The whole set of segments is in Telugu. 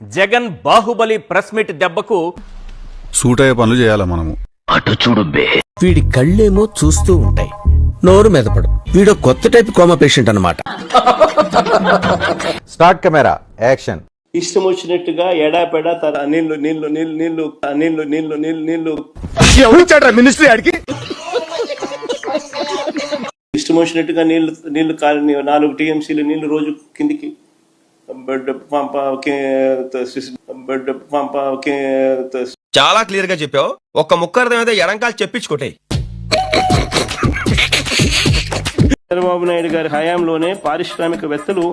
జగన్ బాహుబలి ప్రెస్ మీట్ దెబ్బకు సూట్ అయ్యే పనులు చేయాలా మనము. అటు చూడు బే. వీడి కళ్ళేమో చూస్తూ ఉంటాయి, నోరు మెదపడు. వీడో కొత్త టైప్ కోమా పేషెంట్ అన్నమాట. Start camera action. ఇష్టం వచ్చినట్టుగా ఎడాపెడా తన నీళ్లు నీళ్లు నీళ్లు నీళ్లు నీళ్లు నీళ్లు నీళ్లు నీళ్లు మినిస్ట్రీ ఆడికి ఇష్టం వచ్చినట్టుగా నీళ్లు నీళ్లు 4 టీఎంసీలు నీళ్లు రోజు కిందికి చాలా క్లియర్ గా చెప్పావు. ఒక్క ముక్క అర్థమైతే ఎడంకాలు చెప్పించుకోటే. చంద్రబాబు నాయుడు గారి హయాంలోనే పారిశ్రామికవేత్తలు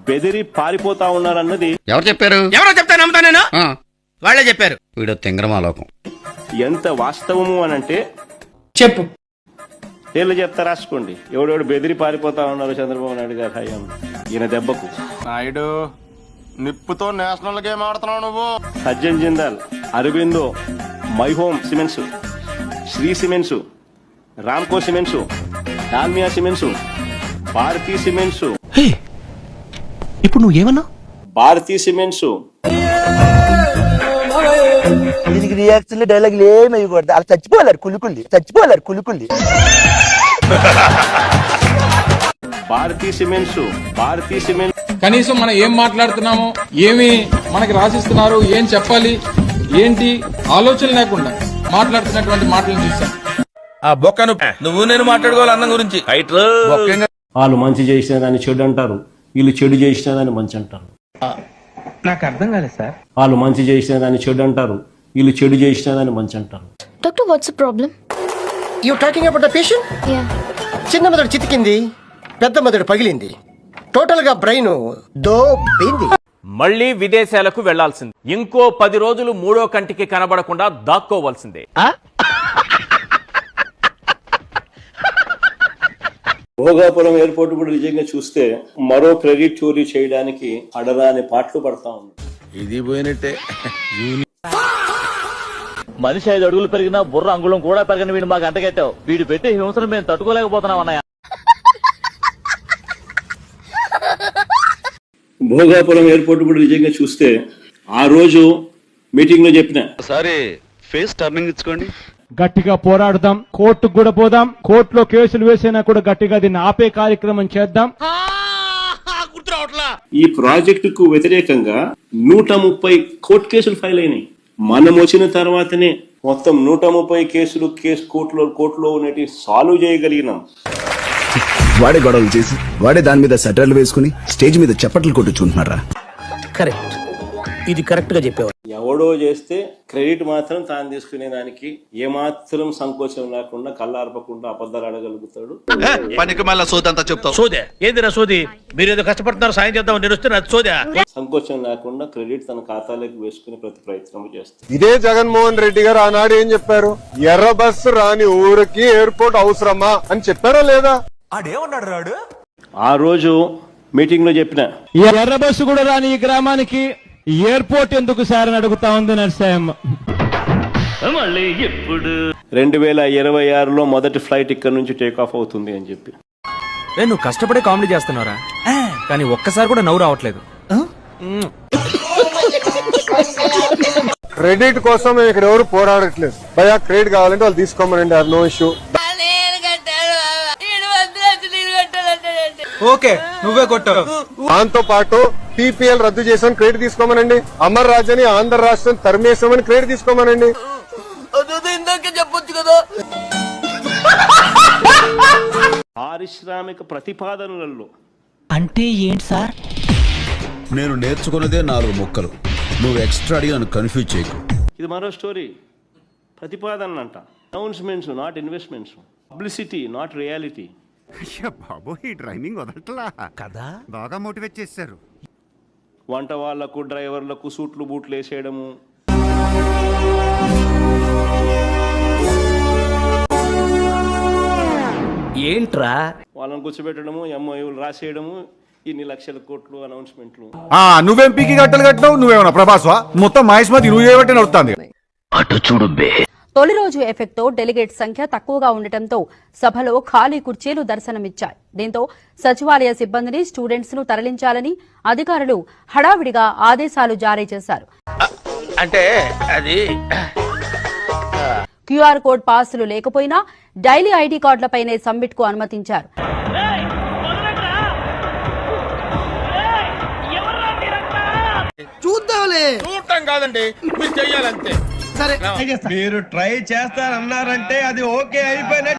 బెదిరి పారిపోతా ఉన్నారన్నది ఎవరు చెప్పారు? ఎవరో చెప్తా నమ్ముతా నేను. వాళ్ళే చెప్పారు. వీడు తింగరమాలోకం. ఎంత వాస్తవము అనంటే చెప్పు. వీళ్ళు చెప్తా రాసుకోండి. ఎవడెవడు బెదిరి పారిపోతా ఉన్నారు చంద్రబాబు నాయుడు గారి హయాంలో ఈయన దెబ్బకు. నాయుడు నిప్పుతో నేషనల్ గేమ్ ఆడుతున్నావు నువ్వు. Sajjan Jindal, Aurobindo, my home cements, Shree cements, Ramco cements, Dalmia cements, Bharathi cements. ఇప్పుడు నువ్వేమన్నా? భారతీ సిమెంట్స్. దీనికి రియాక్షన్ డైలాగులు ఏమి ఇవ్వకూడదు. అలా చచ్చిపోలేరు కులుకుల్లి. Bharathi cements, Bharathi cements. కనీసం మనం ఏం మాట్లాడుతున్నాము, ఏమి మనకి రాసిస్తున్నారు, ఏం చెప్పాలి, ఏంటి ఆలోచన లేకుండా మాట్లాడుతున్నటువంటి మాటలను చూసాం. ఆ బొక్కను నువ్వు నేను మాట్లాడుకోవాలి అన్నం గురించి. వాళ్ళు మంచి చేసిన దాన్ని చెడు అంటారు, వీళ్ళు చెడు చేసిన దాన్ని మంచి అంటారు. నాకు అర్థం కాలేదు సార్. వాళ్ళు మంచి చేసిన దాన్ని చెడు అంటారు, వీళ్ళు చెడు చేసిన దాన్ని మంచి అంటారు. Doctor, what's the problem? You talking about the patient? Yeah. చిన్న మెదడు చితికింది, పెద్ద మెదడు పగిలింది, టోటల్ గా బ్రెయిన్ దోబింది. మళ్లీ విదేశాలకు వెళ్లాల్సింది. ఇంకో 10 రోజులు మూడో కంటికి కనబడకుండా దాక్కోవాల్సిందే. భోగాపురం ఎయిర్పోర్ట్ కూడా నిజంగా చూస్తే మరో క్రెడిట్ చోరీ చేయడానికి అడరాని పాటలు పడతా ఉంది. ఇది పోయినట్టే. మనిషి 5 అడుగులు పెరిగినా బుర్ర అంగుళం కూడా పెరగని వీడు మాకు అంటగట్టావు. వీడు పెట్టే హింసను మేము తట్టుకోలేకపోతున్నాం అన్నయ్య. భోగాపురం ఎయిర్పోర్ట్ కూడా నిజంగా చూస్తే ఆ రోజు మీటింగ్ లో చెప్పిన సరే ఫేస్ టర్నింగ్ ఇచ్చుకోండి. గట్టిగా పోరాడదాం, కోర్టుకు కూడా పోదాం, కోర్టులో కేసులు వేసినా కూడా గట్టిగా దీన్ని ఆపే కార్యక్రమం చేద్దాం. ఈ ప్రాజెక్టుకు వ్యతిరేకంగా 130 కోర్టు కేసులు ఫైల్ అయినాయి. మనం వచ్చిన తర్వాతనే మొత్తం 130 కేసులు కోర్టులో ఉన్నటి సాల్వ్ చేయగలిగినాం. వాడే గొడవలు చేసి వాడే దాని మీద సెటర్లు వేసుకుని స్టేజ్ మీద చప్పట్లు కొట్టుచుంటున్నారా? కరెక్ట్, ఇది కరెక్ట్ గా చెప్పేవాడు. ఎవడో చేస్తే క్రెడిట్ మాత్రం తాను తీసుకునే దానికి ఏమాత్రం సంకోచం లేకుండా కళ్ళార్పకుండా అబద్ధాలు అడగలుగుతాడు. పనికి మళ్ళీ సోదంతా చెప్తావు. సోదే ఏందిరా సోది? మీరు ఏదో కష్టపడుతున్నారు, సాయం చేద్దాం, నేను వస్తే అది సోదా. సంకోచం లేకుండా క్రెడిట్ తన ఖాతాలోకి వేసుకునే ప్రతి ప్రయత్నం చేస్తాడు. ఇదే జగన్మోహన్ రెడ్డి గారు ఆనాడు ఏం చెప్పారు? ఎర్ర బస్సు రాని ఊరికి ఎయిర్పోర్ట్ అవసరమా అని చెప్పారా లేదా? ఆ రోజు మీటింగ్ లో చెప్పిన ఎర్ర బస్సు కూడా రాని ఈ గ్రామానికి ఎయిర్పోర్ట్ ఎందుకు సార్ అని అడుగుతా ఉంది నరసాయమ్మ. 2026లో మొదటి ఫ్లైట్ ఇక్కడ నుంచి టేక్ ఆఫ్ అవుతుంది అని చెప్పి. నువ్వు కష్టపడే కామెడీ చేస్తున్నారా, కానీ ఒక్కసారి కూడా నవ్వు రావట్లేదు. క్రెడిట్ కోసం ఇక్కడ ఎవరు పోరాడట్లేదు. భయా క్రెడిట్ కావాలంటే వాళ్ళు తీసుకోమనండి, అది నో ఇష్యూ. ఓకే నువ్వే కొట్టావు. దాంతో పాటు టీపీఎల్ రద్దు చేసామని క్రెడిట్ తీసుకోమనండి. అమర్ రాజని ఆంధ్ర రాష్ట్రం తరిమేసామని క్రెడిట్ తీసుకోమనండి. పారిశ్రామిక ప్రతిపాదనలలో అంటే ఏంటి సార్? నేను నేర్చుకున్నదే 4 ముక్కలు. నువ్వు ఎక్స్ట్రా అడిగి నన్ను కన్ఫ్యూజ్ చేయకు. ఇది మరో స్టోరీ. ప్రతిపాదనలు అంట, announcements not investments, publicity not reality. Babu ఈ డ్రైవింగ్ వదలట్లా కదా, బాగా మోటివేట్ చేశారు. వంట వాళ్లకు డ్రైవర్లకు సూట్లు బూట్లు వేసేయడము, ఏంట్రా వాళ్ళని కూర్చోబెట్టడము, ఎంఓయూలు రాసేయడము, ఇన్ని లక్షల కోట్లు అనౌన్స్మెంట్లు. నువ్వేం పీకి గట్టలు కట్టినావు? నువ్వేమన్నా ప్రభాస్వా? మొత్తం మహేష్మతి నువ్వు చేయబట్టి నడుస్తుంది. అటు చూడు బే. తొలి రోజు ఎఫెక్ట్తో డెలిగేట్ సంఖ్య తక్కువగా ఉండటంతో సభలో ఖాళీ కుర్చీలు దర్శనమిచ్చాయి. దీంతో సచివాలయ సిబ్బందిని, స్టూడెంట్స్ ను తరలించాలని అధికారులు హడావిడిగా ఆదేశాలు జారీ చేశారు. అంటే అది క్యూఆర్ కోడ్ పాసులు లేకపోయినా డైలీ ఐడీ కార్డులపైనే సబ్మిట్ కు అనుమతించారు. చూద్దాంలే. చూడటం కాదండి, మీరు చెయ్యాలంతే. సరే మీరు ట్రై చేస్తారన్నారంటే అది ఓకే అయిపోయినట్టు.